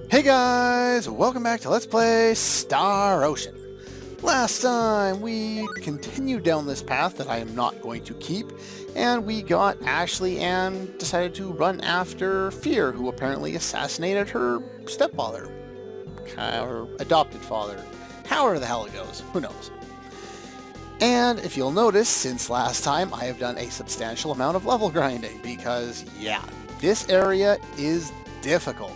Hey guys, welcome back to Let's Play Star Ocean. Last time we continued down this path that I am not going to keep, and we got Ashley and decided to run after Fear, who apparently assassinated her stepfather. Or adopted father. However the hell it goes, who knows. And if you'll notice, since last time I have done a substantial amount of level grinding, because yeah, this area is difficult.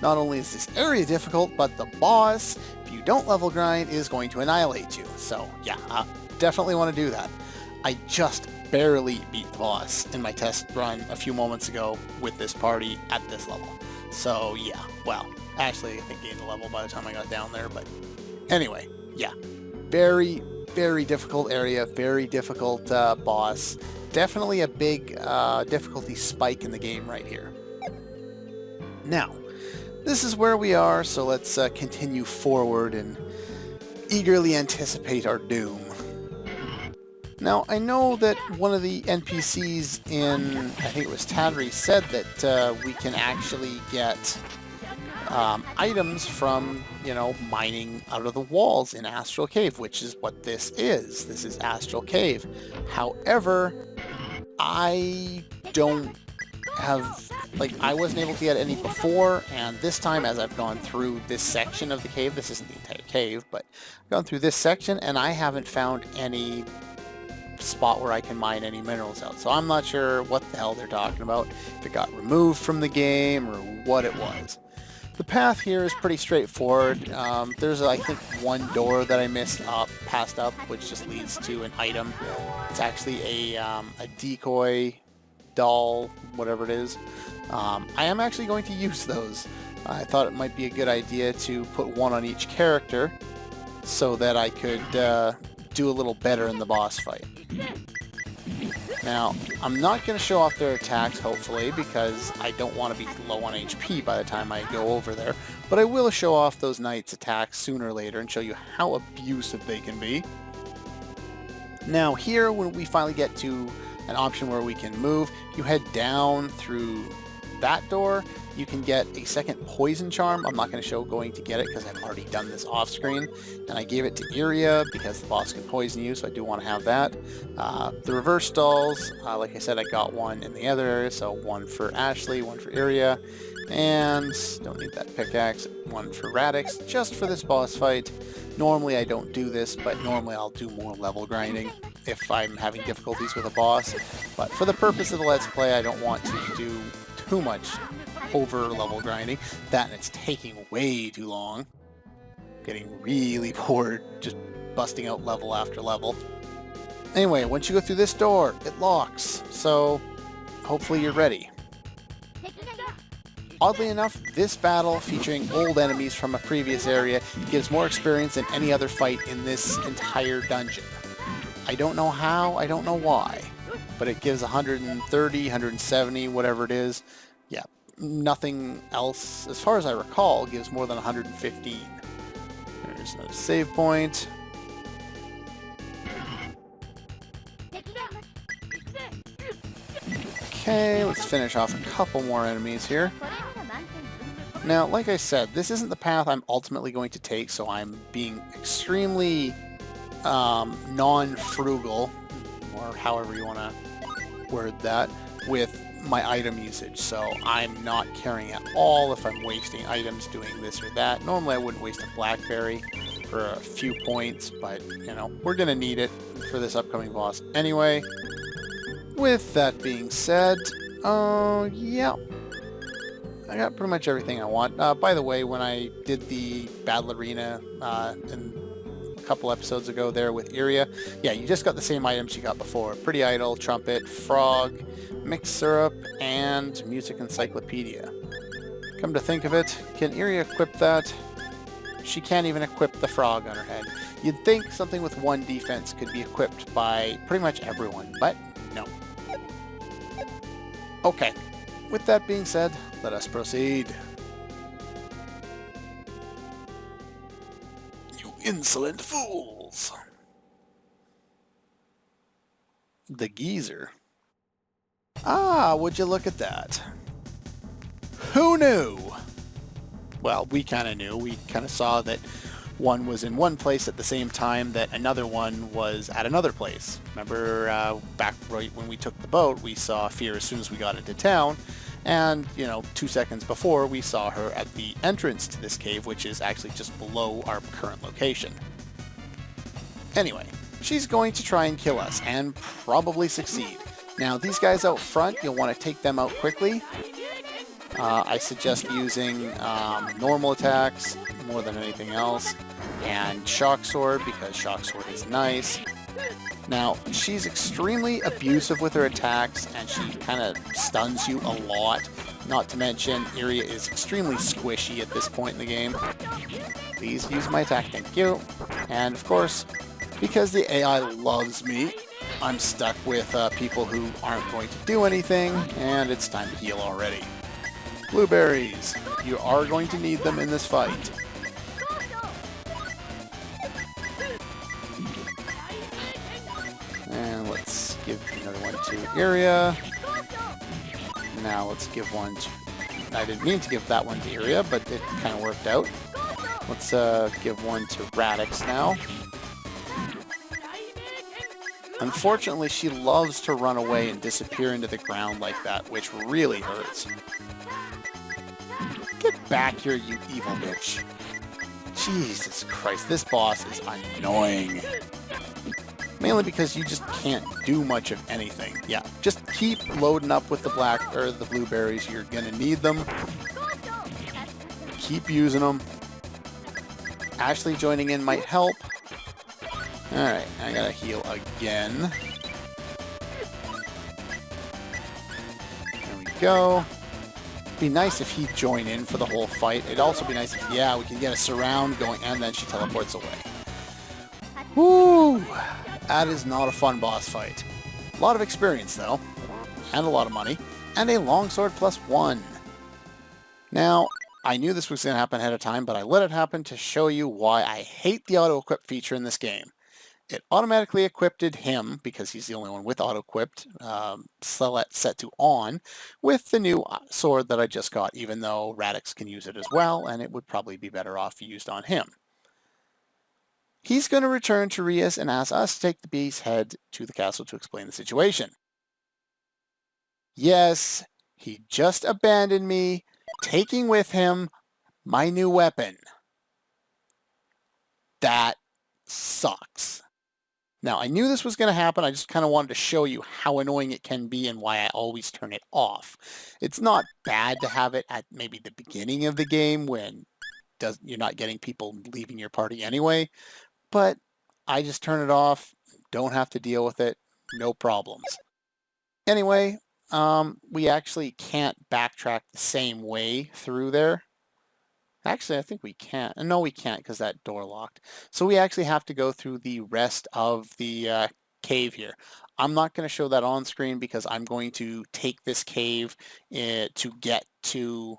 Not only is this area difficult, but the boss, if you don't level grind, is going to annihilate you. So yeah, I definitely want to do that. I just barely beat the boss in my test run a few moments ago with this party at this level. So yeah, well, actually I think I gained a level by the time I got down there, but anyway, yeah. Very, very difficult area, very difficult boss. Definitely a big difficulty spike in the game right here. Now, this is where we are, so let's continue forward and eagerly anticipate our doom. Now, I know that one of the NPCs in, I think it was Tadri, said that we can actually get items from, you know, mining out of the walls in Astral Cave, which is what this is. This is Astral Cave. However, I don't have, like, I wasn't able to get any before, and this time as I've gone through this section of the cave, this isn't the entire cave, but I've gone through this section and I haven't found any spot where I can mine any minerals out. So I'm not sure what the hell they're talking about, if it got removed from the game or what it was. The path here is pretty straightforward. There's, I think, one door that I passed up, which just leads to an item. It's actually a decoy doll, whatever it is. I am actually going to use those. I thought it might be a good idea to put one on each character so that I could do a little better in the boss fight. Now, I'm not going to show off their attacks, hopefully, because I don't want to be low on HP by the time I go over there, but I will show off those knights' attacks sooner or later and show you how abusive they can be. Now, here, when we finally get to an option where we can move, you head down through that door. You can get a second poison charm. I'm not going to show going to get it because I've already done this off screen, and I gave it to Iria because the boss can poison you, so I do want to have that. The reverse dolls, like I said, I got one in the other area, so one for Ashley, one for Iria, and don't need that pickaxe, one for Radix, just for this boss fight. Normally I don't do this, but normally I'll do more level grinding if I'm having difficulties with a boss, but for the purpose of the Let's Play, I don't want to do too much over level grinding. That, and it's taking way too long. Getting really bored just busting out level after level. Anyway, once you go through this door, it locks, so hopefully you're ready. Oddly enough, this battle, featuring old enemies from a previous area, gives more experience than any other fight in this entire dungeon. I don't know how, I don't know why, but it gives 130, 170, whatever it is. Yeah, nothing else, as far as I recall, gives more than 115. There's another save point. Okay, let's finish off a couple more enemies here. Now, like I said, this isn't the path I'm ultimately going to take, so I'm being extremely non-frugal, or however you want to word that, with my item usage. So I'm not caring at all if I'm wasting items doing this or that. Normally I wouldn't waste a blackberry for a few points, but, you know, we're going to need it for this upcoming boss anyway. With that being said, yeah, I got pretty much everything I want. By the way, when I did the Battle Arena in a couple episodes ago there with Iria, yeah, you just got the same items you got before. Pretty Idol, Trumpet, Frog, Mixed Syrup, and Music Encyclopedia. Come to think of it, can Iria equip that? She can't even equip the frog on her head. You'd think something with one defense could be equipped by pretty much everyone, but no. Okay, with that being said, let us proceed. You insolent fools! The geezer. Ah, would you look at that? Who knew? well, we kind of knew. We kind of saw that one was in one place at the same time that another one was at another place. Remember back right when we took the boat, we saw Fear as soon as we got into town. And, 2 seconds before, we saw her at the entrance to this cave, which is actually just below our current location. Anyway, she's going to try and kill us, and probably succeed. Now, these guys out front, you'll want to take them out quickly. I suggest using normal attacks more than anything else, and Shock Sword, because Shock Sword is nice. Now, she's extremely abusive with her attacks, and she kind of stuns you a lot. Not to mention, Iria is extremely squishy at this point in the game. Please use my attack, thank you. And of course, because the AI loves me, I'm stuck with people who aren't going to do anything, and it's time to heal already. Blueberries, you are going to need them in this fight. And let's give another one to Iria. Now let's give one to... I didn't mean to give that one to Iria, but it kind of worked out. Let's give one to Radix now. Unfortunately, she loves to run away and disappear into the ground like that, which really hurts. Get back here, you evil bitch. Jesus Christ, this boss is annoying. Mainly because you just can't do much of anything. Yeah, just keep loading up with the blueberries. You're gonna need them. Keep using them. Ashley joining in might help. Alright, I gotta heal again. There we go. Be nice if he'd join in for the whole fight. It'd also be nice if, yeah, we can get a surround going, and then she teleports away. Woo! That is not a fun boss fight. A lot of experience, though, and a lot of money, and a longsword +1. Now, I knew this was going to happen ahead of time, but I let it happen to show you why I hate the auto-equip feature in this game. It automatically equipped him, because he's the only one with auto-equipped, set to on, with the new sword that I just got, even though Radix can use it as well, and it would probably be better off used on him. He's going to return to Rias and ask us to take the beast's head to the castle to explain the situation. Yes, he just abandoned me, taking with him my new weapon. That sucks. Now, I knew this was going to happen. I just kind of wanted to show you how annoying it can be and why I always turn it off. It's not bad to have it at maybe the beginning of the game when you're not getting people leaving your party anyway, but I just turn it off, don't have to deal with it, no problems. Anyway, we actually can't backtrack the same way through there. Actually, I think we can't. No, we can't because that door locked. So we actually have to go through the rest of the cave here. I'm not going to show that on screen because I'm going to take this cave to get to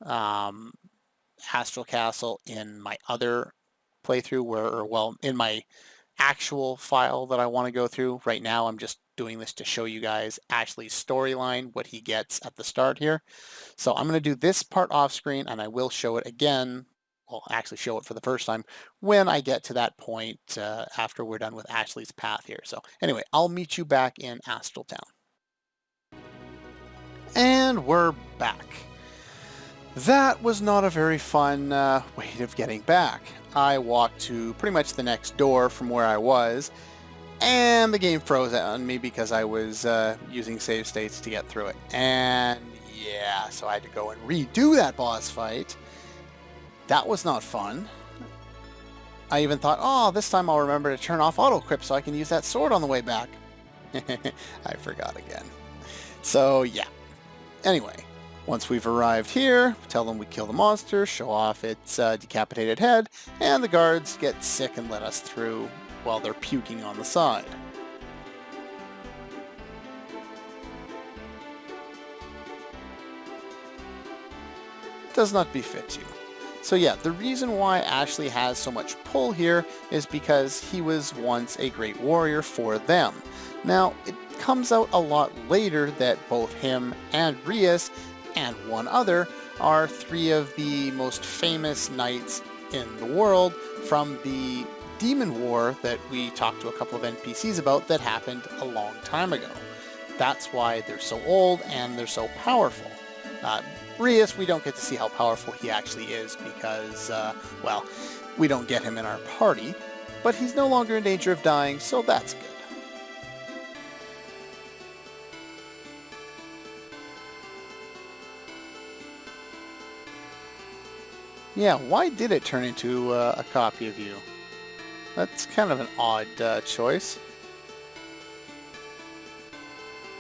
Astral Castle in my other playthrough, in my actual file that I want to go through. Right now, I'm just doing this to show you guys Ashley's storyline, what he gets at the start here. So I'm going to do this part off screen, and I will show it again. Well, actually show it for the first time when I get to that point after we're done with Ashley's path here. So anyway, I'll meet you back in Astral Town. And we're back. That was not a very fun way of getting back. I walked to pretty much the next door from where I was, and the game froze on me because I was using save states to get through it. And yeah, so I had to go and redo that boss fight. That was not fun. I even thought, oh, this time I'll remember to turn off auto-equip so I can use that sword on the way back. I forgot again. So yeah. Anyway, once we've arrived here, tell them we kill the monster, show off its decapitated head, and the guards get sick and let us through while they're puking on the side. Does not befit you. So yeah, the reason why Ashley has so much pull here is because he was once a great warrior for them. Now, it comes out a lot later that both him and Rias and one other are 3 of the most famous knights in the world from the Demon War that we talked to a couple of NPCs about that happened a long time ago. That's why they're so old and they're so powerful. Rias, we don't get to see how powerful he actually is because, well, we don't get him in our party, but he's no longer in danger of dying, so that's good. Yeah, why did it turn into a copy of you? That's kind of an odd choice.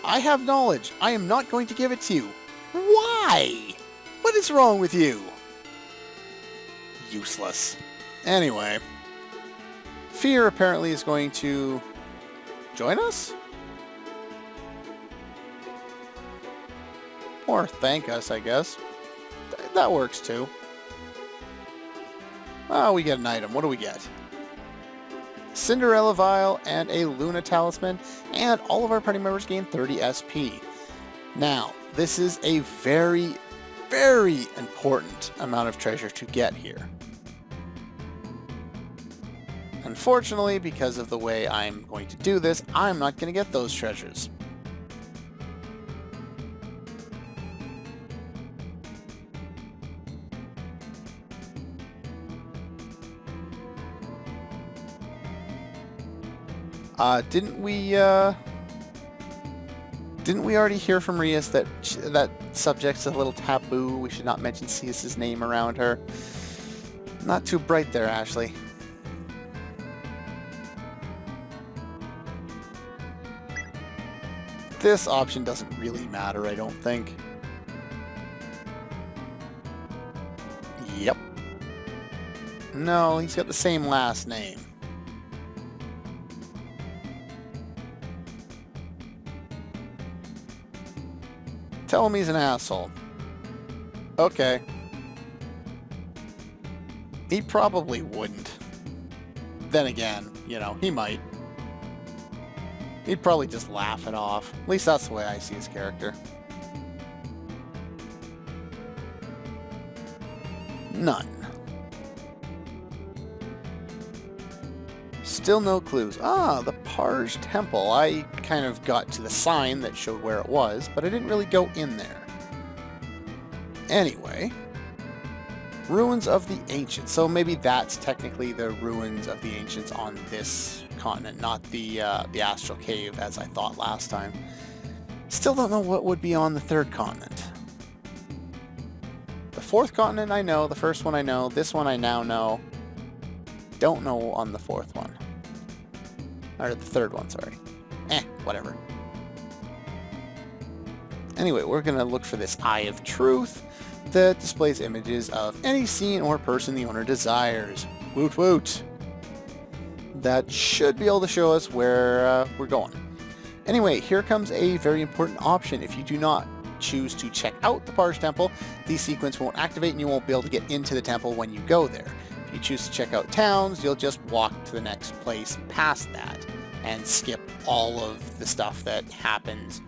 I have knowledge. I am not going to give it to you. Why? What is wrong with you? Useless. Anyway. Fear apparently is going to join us? Or thank us, I guess. That works too. Oh, we get an item. What do we get? Cinderella Vial and a Luna Talisman, and all of our party members gain 30 SP. Now, this is a very, very important amount of treasure to get here. Unfortunately, because of the way I'm going to do this, I'm not going to get those treasures. Didn't we already hear from Rias that that subject's a little taboo? We should not mention Cius's name around her. Not too bright there, Ashley. This option doesn't really matter, I don't think. Yep. No, he's got the same last name. Tell him he's an asshole. Okay. He probably wouldn't. Then again, you know, he might. He'd probably just laugh it off. At least that's the way I see his character. None. Still no clues. Ah, the Parge Temple. I kind of got to the sign that showed where it was, but I didn't really go in there. Anyway, Ruins of the Ancients. So maybe that's technically the Ruins of the Ancients on this continent, not the Astral Cave as I thought last time. Still don't know what would be on the 3rd continent. The 4th continent I know, the 1st one I know, this one I now know. Don't know on the 4th one. Or the 3rd one, sorry. Whatever. Anyway, we're going to look for this Eye of Truth that displays images of any scene or person the owner desires. Woot woot! That should be able to show us where we're going. Anyway, here comes a very important option. If you do not choose to check out the Parge Temple, the sequence won't activate and you won't be able to get into the temple when you go there. If you choose to check out towns, you'll just walk to the next place past that and skip all of the stuff that happens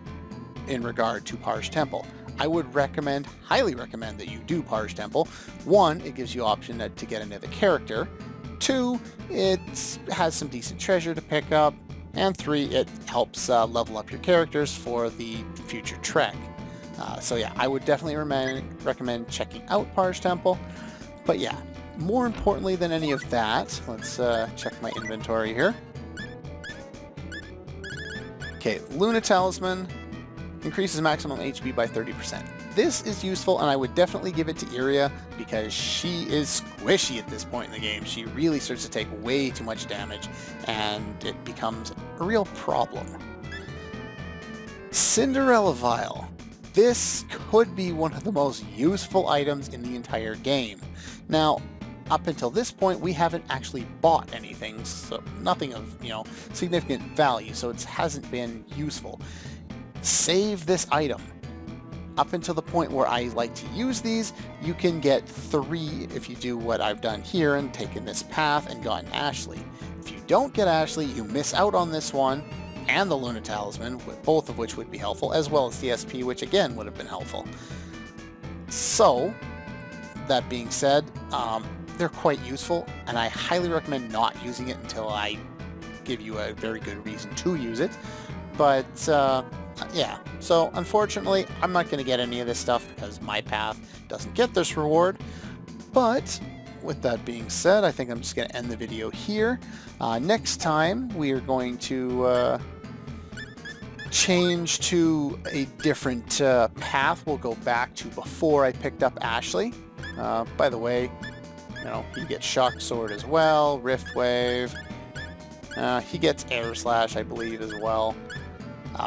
in regard to Parge Temple. I would recommend, highly recommend that you do Parge Temple. 1, it gives you option to get another character. 2, it has some decent treasure to pick up. And 3, it helps level up your characters for the future trek. So yeah, I would definitely recommend checking out Parge Temple. But yeah, more importantly than any of that, let's check my inventory here. Okay, Luna Talisman increases maximum HP by 30%. This is useful, and I would definitely give it to Iria because she is squishy at this point in the game. She really starts to take way too much damage, and it becomes a real problem. Cinderella Vial. This could be one of the most useful items in the entire game. Now, up until this point, we haven't actually bought anything, so nothing of, significant value, so it hasn't been useful. Save this item. Up until the point where I like to use these, you can get 3 if you do what I've done here and taken this path and gotten Ashley. If you don't get Ashley, you miss out on this one and the Luna Talisman, both of which would be helpful, as well as the SP, which again would have been helpful. So, that being said, they're quite useful, and I highly recommend not using it until I give you a very good reason to use it. But yeah, so unfortunately, I'm not going to get any of this stuff because my path doesn't get this reward. But with that being said, I think I'm just going to end the video here. Next time, we are going to change to a different path. We'll go back to before I picked up Ashley. By the way, you know, he gets Shock Sword as well, Rift Wave. He gets Air Slash, I believe, as well.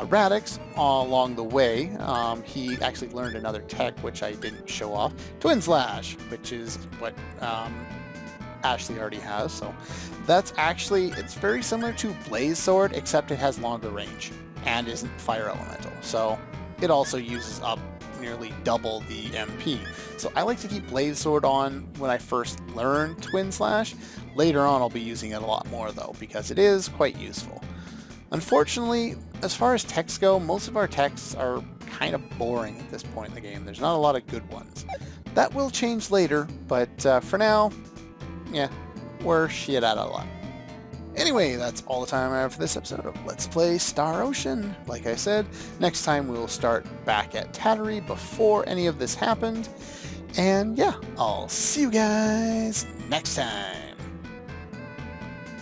Radix, along the way, he actually learned another tech, which I didn't show off. Twin Slash, which is what Ashley already has. So that's actually, it's very similar to Blaze Sword, except it has longer range and isn't Fire Elemental. So it also uses up nearly double the MP. So I like to keep Blaze Sword on when I first learn Twin Slash. Later on I'll be using it a lot more though, because it is quite useful. Unfortunately, as far as techs go, most of our techs are kind of boring at this point in the game. There's not a lot of good ones. That will change later, but for now, yeah, we're shit out of luck. Anyway, that's all the time I have for this episode of Let's Play Star Ocean. Like I said, next time we'll start back at Tattery before any of this happened. And yeah, I'll see you guys next time.